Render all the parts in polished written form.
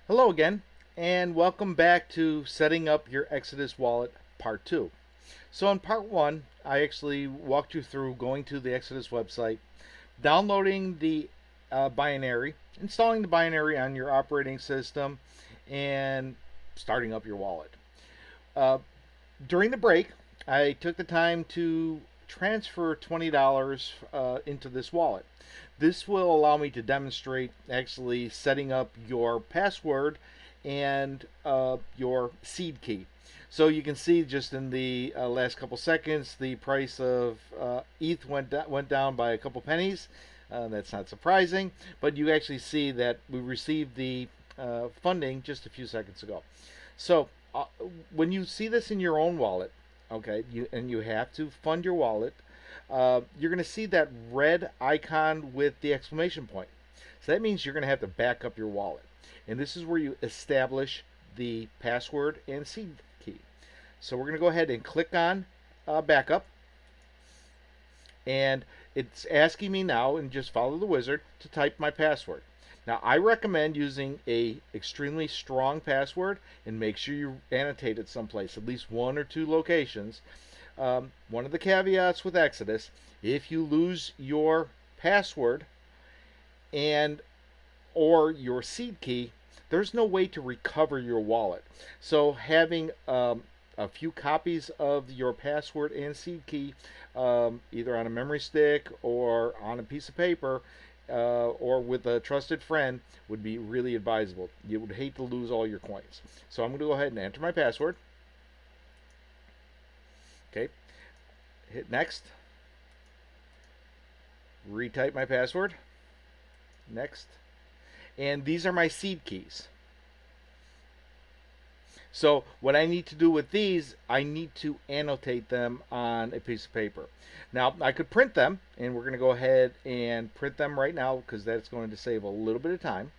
Hello again, and welcome back to Setting Up Your Exodus Wallet Part 2. So, in Part 1, I actually walked you through going to the Exodus website, downloading the binary, installing the binary on your operating system, and starting up your wallet. Uh, During the break, I took the time to transfer $20 into this wallet. This will allow me to demonstrate actually setting up your password and your seed key. So you can see just in the last couple seconds, the price of ETH went down by a couple pennies. That's not surprising, but you actually see that we received the funding just a few seconds ago. So when you see this in your own wallet, okay, you have to fund your wallet. You're going to see that red icon with the exclamation point. So that means you're going to have to back up your wallet, and this is where you establish the password and seed key. So we're going to go ahead and click on backup, and it's asking me now, and just follow the wizard to type my password. Now, I recommend using a extremely strong password, and make sure you annotate it someplace, at least one or two locations. One of the caveats with Exodus: if you lose your password and or your seed key, there's no way to recover your wallet. So having a few copies of your password and seed key, either on a memory stick or on a piece of paper, or with a trusted friend, would be really advisable. You would hate to lose all your coins. So I'm going to go ahead and enter my password. Okay, hit next. Retype my password. Next. And these are my seed keys. So what I need to do with these, I need to annotate them on a piece of paper. Now, I could print them, and we're going to go ahead and print them right now because that's going to save a little bit of time.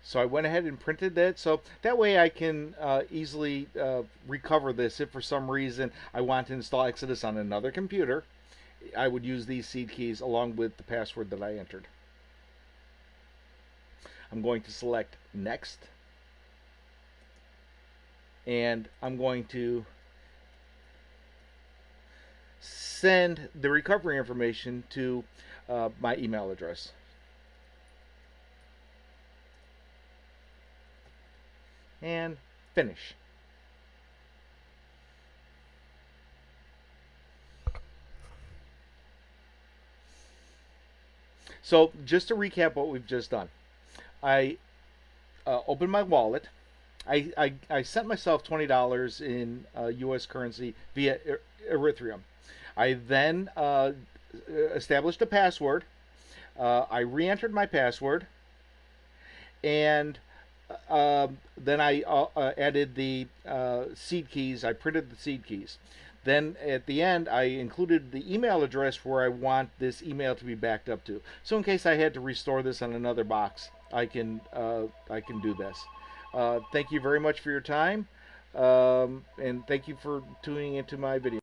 So I went ahead and printed that, so that way I can easily recover this if for some reason I want to install Exodus on another computer. I would use these seed keys along with the password that I entered. I'm going to select next, and I'm going to send the recovery information to my email address. And finish. So just to recap what we've just done, I opened my wallet. I sent myself $20 in U.S. currency via Ethereum. I then established a password. I re-entered my password, and then I added the seed keys. I printed the seed keys. Then at the end, I included the email address where I want this email to be backed up to. So in case I had to restore this on another box, I can do this. Thank you very much for your time, and thank you for tuning into my video.